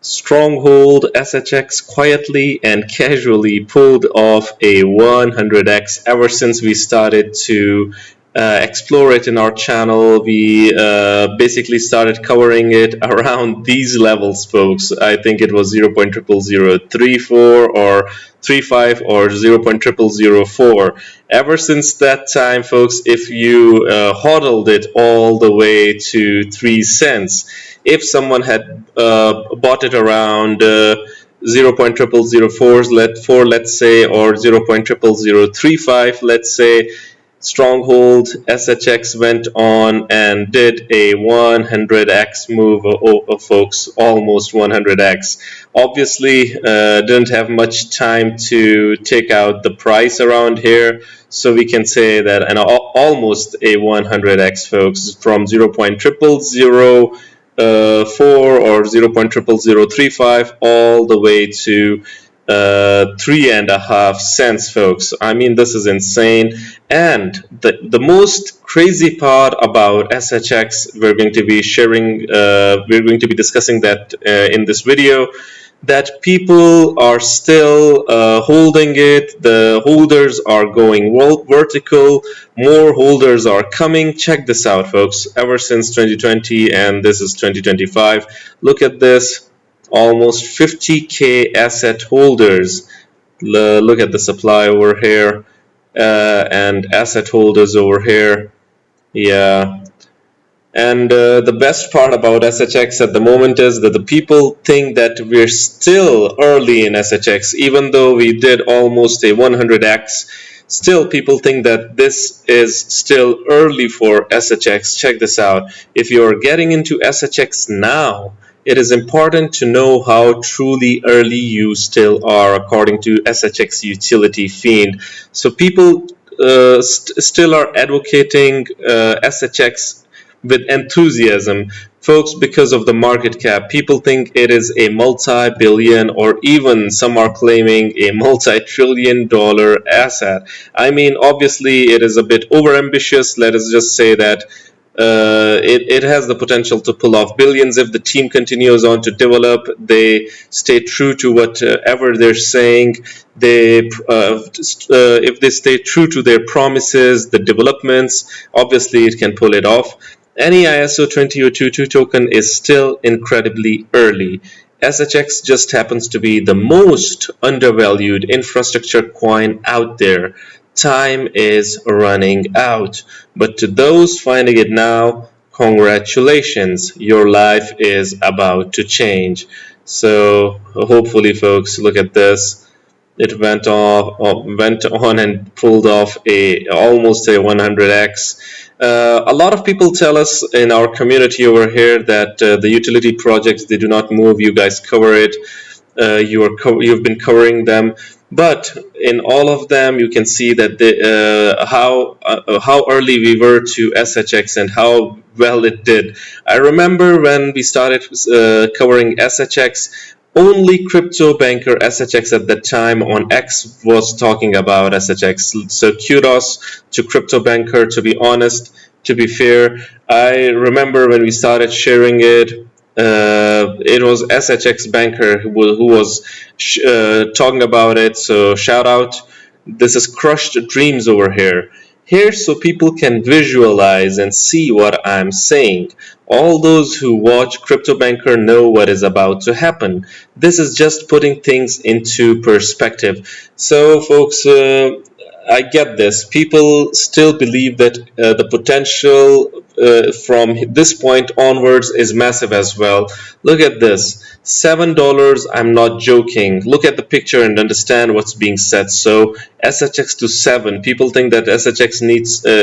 Stronghold SHX quietly and casually pulled off a 100x ever since we started to explore it in our channel. We basically started covering it around these levels, folks. I think it was 0.00034 or 35 or 0.0004. Ever since that time, folks, if you hodled it all the way to 3 cents, if someone had bought it around 0.0004, let's say, or 0.00035, let's say, Stronghold SHX went on and did a 100x move, folks, almost 100x. Obviously, didn't have much time to take out the price around here, so we can say that almost a 100x, folks, from 0.00004 or 0.00035 all the way to 3.5 cents, folks. I mean, this is insane. And the most crazy part about SHX, we're going to be discussing that in this video, that people are still holding it. The holders are going vertical. More holders are coming. Check this out, folks. Ever since 2020, and this is 2025, look at this. Almost 50k asset holders. Look at the supply over here and asset holders over here. Yeah. And the best part about SHX at the moment is that the people think that we're still early in SHX, even though we did almost a 100x. Still, people think that this is still early for SHX. Check this out. If you're getting into SHX now, it is important to know how truly early you still are, according to SHX Utility Fiend. So people still are advocating SHX with enthusiasm, folks, because of the market cap. People think it is a multi-billion, or even some are claiming a multi-trillion-dollar asset. I mean, obviously it is a bit overambitious. Let us just say that it has the potential to pull off billions if the team continues on to develop. They stay true to whatever they're saying. If they stay true to their promises, the developments, obviously it can pull it off. Any ISO 20022 token is still incredibly early. SHX just happens to be the most undervalued infrastructure coin out there. Time is running out. But to those finding it now, congratulations, your life is about to change. So hopefully, folks, look at this. It went on and pulled off almost a 100x. A lot of people tell us in our community over here that the utility projects, they do not move. You guys cover it. You've been covering them, but in all of them you can see that how early we were to SHX and how well it did. I remember when we started covering SHX, only crypto banker SHX at that time on X was talking about SHX. So kudos to crypto banker, to be honest, to be fair. I remember when we started sharing it, it was SHX banker who was talking about it. So shout out. This is crushed dreams over here. Here, so people can visualize and see what I'm saying. All those who watch Crypto Banker know what is about to happen. This is just putting things into perspective. So, folks, I get this. People still believe that the potential from this point onwards is massive as well. Look at this. $7, I'm not joking. Look at the picture and understand what's being said. So SHX to 7. People think that SHX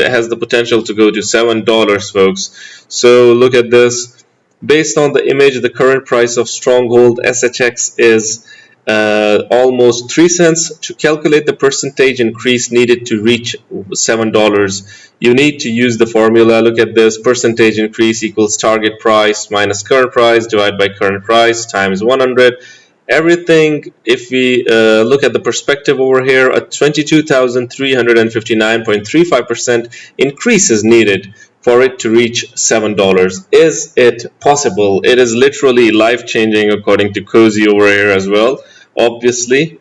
has the potential to go to $7, folks. So look at this. Based on the image, the current price of Stronghold SHX is almost 3 cents. To calculate the percentage increase needed to reach $7, you need to use the formula. Look at this. Percentage increase equals target price minus current price divided by current price times 100. Everything, if we look at the perspective over here, a 22,359.35% increase is needed for it to reach $7. Is it possible? It is literally life-changing according to Cozy over here as well, obviously.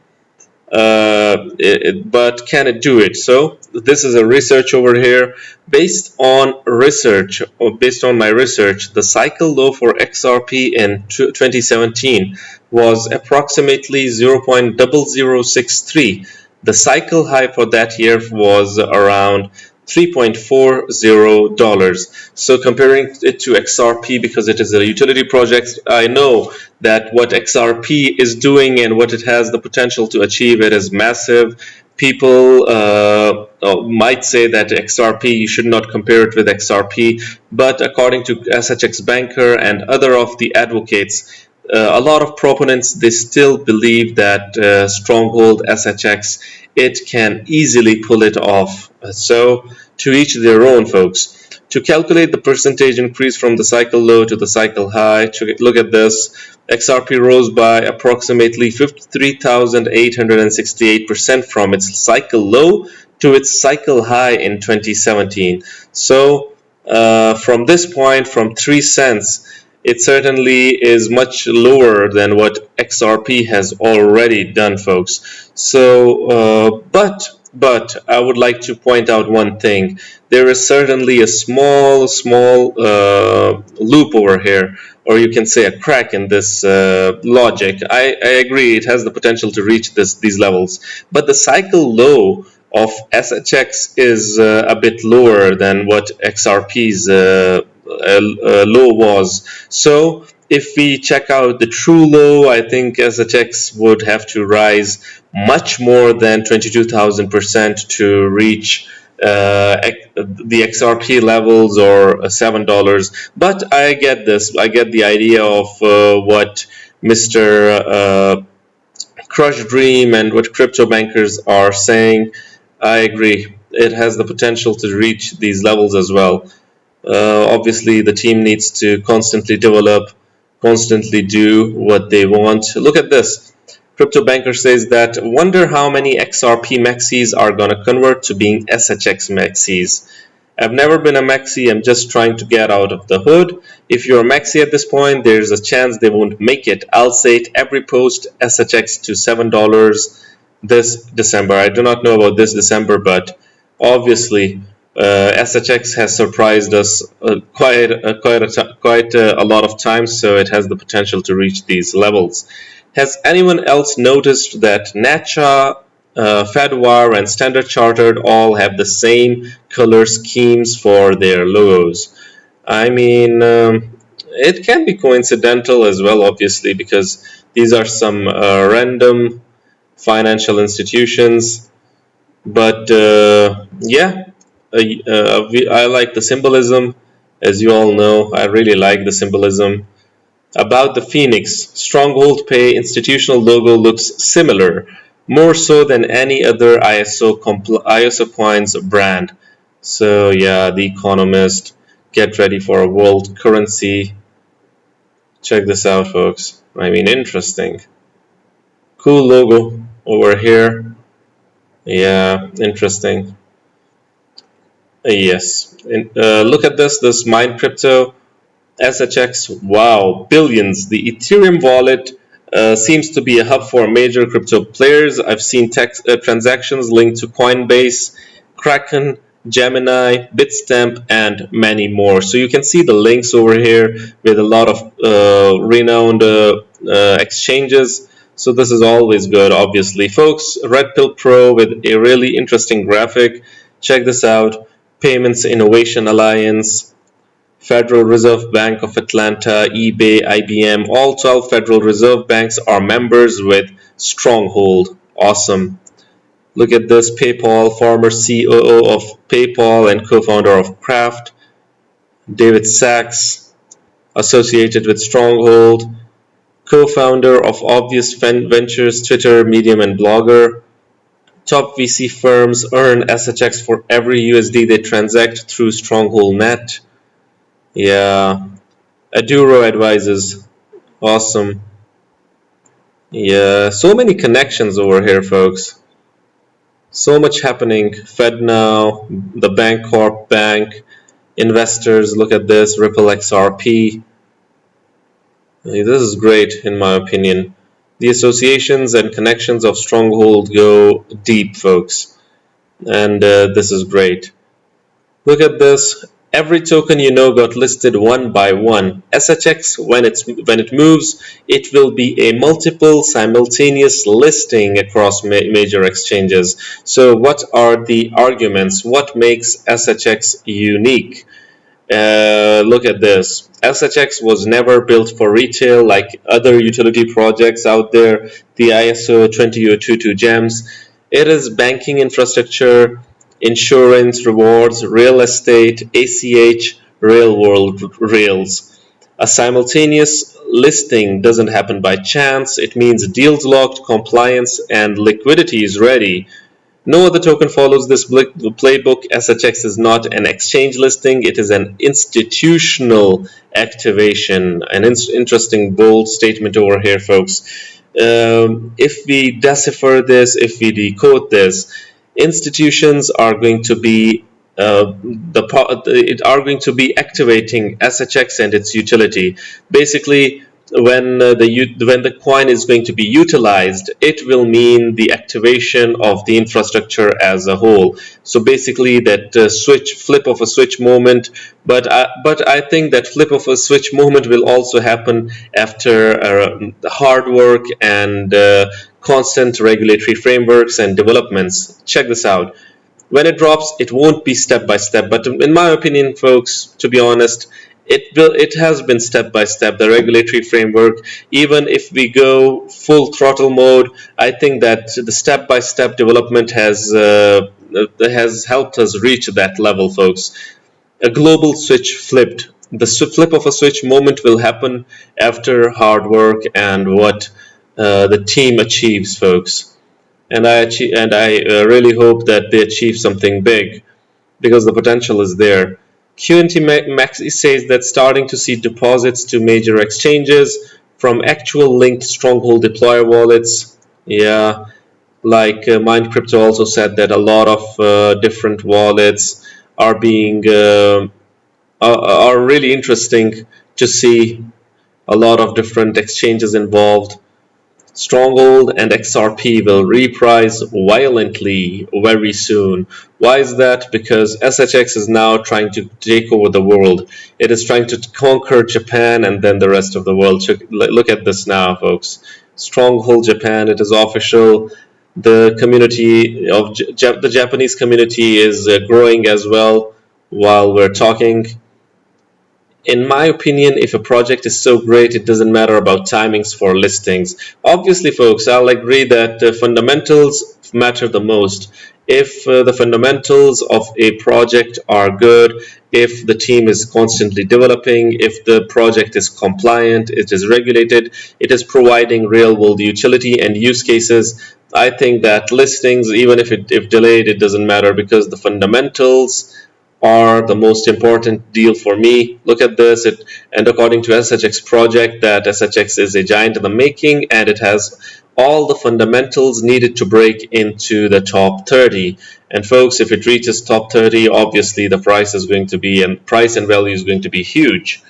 But can it do it? So this is a research over here. Based on research, or based on my research, the cycle low for XRP in 2017 was approximately 0.0063. The cycle high for that year was around $3.40. So comparing it to XRP, because it is a utility project, I know that what XRP is doing and what it has the potential to achieve, it is massive. People might say that XRP, you should not compare it with XRP, but according to SHX Banker and other of the advocates, a lot of proponents, they still believe that Stronghold SHX, it can easily pull it off. So to each their own, folks. To calculate the percentage increase from the cycle low to the cycle high, look at this. XRP rose by approximately 53,868% from its cycle low to its cycle high in 2017. So from this point, from 3 cents, it certainly is much lower than what XRP has already done, folks. So, but I would like to point out one thing. There is certainly a small loop over here, or you can say a crack in this logic. I agree, it has the potential to reach these levels, but the cycle low of SHX is a bit lower than what XRP's low was. So if we check out the true low, I think SHX would have to rise much more than 22,000% to reach the XRP levels or $7. But I get this. I get the idea of what Mr. Crush Dream and what crypto bankers are saying. I agree. It has the potential to reach these levels as well. Obviously, the team needs to constantly develop, constantly do what they want. Look at this. Crypto Banker says that, wonder how many XRP maxis are going to convert to being SHX maxis. I've never been a maxi, I'm just trying to get out of the hood. If you're a maxi at this point, there's a chance they won't make it. I'll say it every post, SHX to $7 this December. I do not know about this December, but obviously SHX has surprised us quite a lot of times, so it has the potential to reach these levels. Has anyone else noticed that Natcha, Fedwire, and Standard Chartered all have the same color schemes for their logos? I mean, it can be coincidental as well, obviously, because these are some random financial institutions. But yeah, I like the symbolism. As you all know, I really like the symbolism. About the Phoenix, Stronghold Pay institutional logo looks similar, more so than any other ISO coins brand. So yeah, The Economist, get ready for a world currency. Check this out, folks. I mean, interesting. Cool logo over here. Yeah, interesting. Yes. Look at this Mine Crypto. SHX, wow, billions. The Ethereum wallet seems to be a hub for major crypto players. I've seen transactions linked to Coinbase, Kraken, Gemini, Bitstamp, and many more. So you can see the links over here with a lot of renowned exchanges. So this is always good, obviously. Folks, Red Pill Pro with a really interesting graphic. Check this out. Payments Innovation Alliance, Federal Reserve Bank of Atlanta, eBay, IBM, all 12 Federal Reserve banks are members with Stronghold. Awesome. Look at this, PayPal, former COO of PayPal and co-founder of Kraft, David Sachs, associated with Stronghold, co-founder of Obvious Ventures, Twitter, Medium, and Blogger. Top VC firms earn SHX for every USD they transact through Stronghold Net. Yeah, Aduro advises. Awesome. Yeah, so many connections over here, folks. So much happening. FedNow, the Bancorp Bank, investors. Look at this, Ripple XRP. This is great in my opinion. The associations and connections of Stronghold go deep, folks, and this is great. Look at this. Every token you know got listed one by one. SHX, when it moves, it will be a multiple simultaneous listing across major exchanges. So what are the arguments? What makes SHX unique? Look at this. SHX was never built for retail like other utility projects out there, the ISO 20022 gems. It is banking infrastructure, insurance, rewards, real estate, ACH, real world rails. A simultaneous listing doesn't happen by chance. It means deals locked, compliance, and liquidity is ready. No other token follows this playbook. SHX is not an exchange listing, it is an institutional activation. An interesting, bold statement over here, folks. If we decipher this, if we decode this, institutions are going to be activating SHX and its utility. Basically, when the coin is going to be utilized, it will mean the activation of the infrastructure as a whole. So basically, that flip of a switch moment. But I think that flip of a switch moment will also happen after hard work and constant regulatory frameworks and developments. Check this out. When it drops, it won't be step by step, but in my opinion, folks, to be honest, it has been step by step, the regulatory framework. Even if we go full throttle mode, I think that the step by step development has helped us reach that level, folks. A global switch flipped. The flip of a switch moment will happen after hard work and what the team achieves, folks. And I really hope that they achieve something big, because the potential is there. QNT Maxi says that starting to see deposits to major exchanges from actual linked Stronghold deployer wallets. Yeah, like Mind Crypto also said that a lot of different wallets are being are really interesting to see. A lot of different exchanges involved. Stronghold and XRP will reprise violently very soon. Why is that? Because SHX is now trying to take over the world. It is trying to conquer Japan and then the rest of the world. Look at this now, folks. Stronghold Japan, it is official. The community of the Japanese community is growing as well while we're talking. In my opinion, if a project is so great, it doesn't matter about timings for listings. Obviously, folks, I'll agree that the fundamentals matter the most. If the fundamentals of a project are good, if the team is constantly developing, if the project is compliant, it is regulated, it is providing real-world utility and use cases, I think that listings, even if delayed, it doesn't matter, because the fundamentals are the most important deal for me. Look at this, and according to SHX project, that SHX is a giant in the making, and it has all the fundamentals needed to break into the top 30. And folks, if it reaches top 30, obviously the price is going to be, and price and value is going to be huge.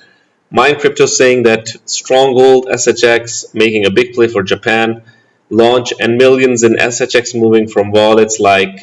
Mind Crypto saying that Stronghold, SHX making a big play for Japan, launch, and millions in SHX moving from wallets like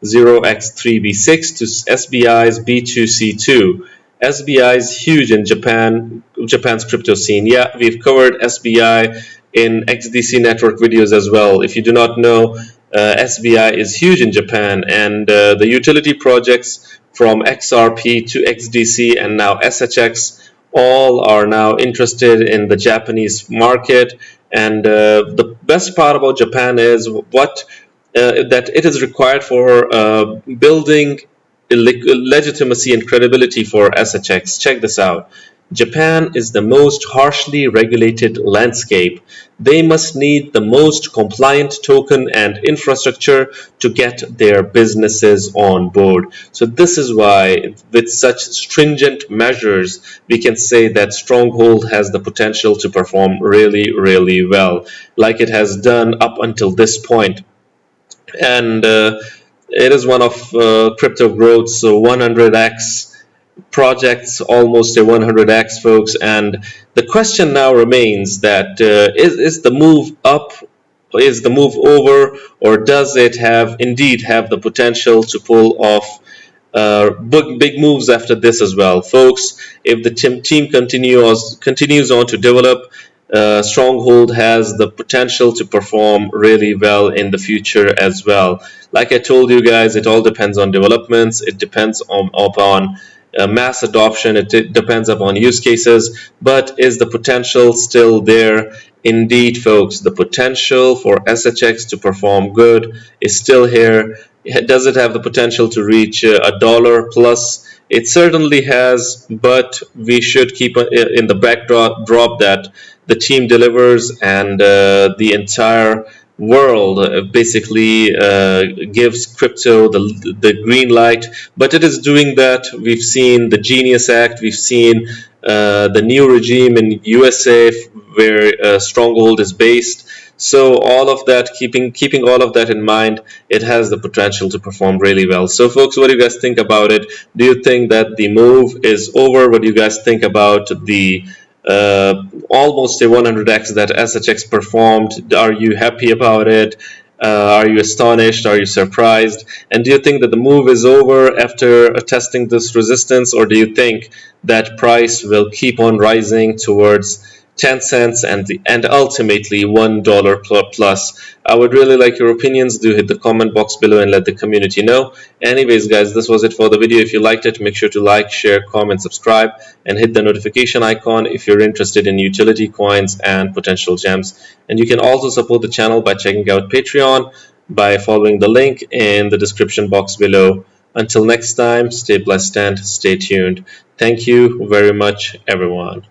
0x3b6 to SBI's B2C2. SBI is huge in Japan's crypto scene. Yeah, we've covered SBI in XDC network videos as well. If you do not know, SBI is huge in Japan, and the utility projects from XRP to XDC and now SHX all are now interested in the Japanese market. And the best part about Japan is that it is required for building legitimacy and credibility for SHX. Check this out. Japan is the most harshly regulated landscape. They must need the most compliant token and infrastructure to get their businesses on board. So this is why, with such stringent measures, we can say that Stronghold has the potential to perform really, really well, like it has done up until this point. And it is one of crypto growth's 100x projects almost a 100x, folks. And the question now remains that is the move up, is the move over, or does it have indeed have the potential to pull off big moves after this as well, folks? If the team continues on to develop, Stronghold has the potential to perform really well in the future as well. Like I told you guys, it all depends on developments. It depends upon mass adoption. It depends upon use cases. But is the potential still there? Indeed, folks, the potential for SHX to perform good is still here. Does it have the potential to reach a dollar plus? It certainly has, but we should keep in the backdrop that the team delivers, and the entire world basically gives crypto the green light. But it is doing that. We've seen the Genius Act. We've seen the new regime in USA where Stronghold is based. So all of that, keeping all of that in mind, it has the potential to perform really well. So folks, what do you guys think about it? Do you think that the move is over? What do you guys think about the almost a 100x that SHX performed? Are you happy about it? Are you astonished? Are you surprised? And do you think that the move is over after testing this resistance, or do you think that price will keep on rising towards 10 cents and ultimately $1 plus? I would really like your opinions. Do hit the comment box below and let the community know. Anyways, guys, this was it for the video. If you liked it, make sure to like, share, comment, subscribe, and hit the notification icon if you're interested in utility coins and potential gems. And you can also support the channel by checking out Patreon by following the link in the description box below. Until next time, stay blessed and stay tuned. Thank you very much, everyone.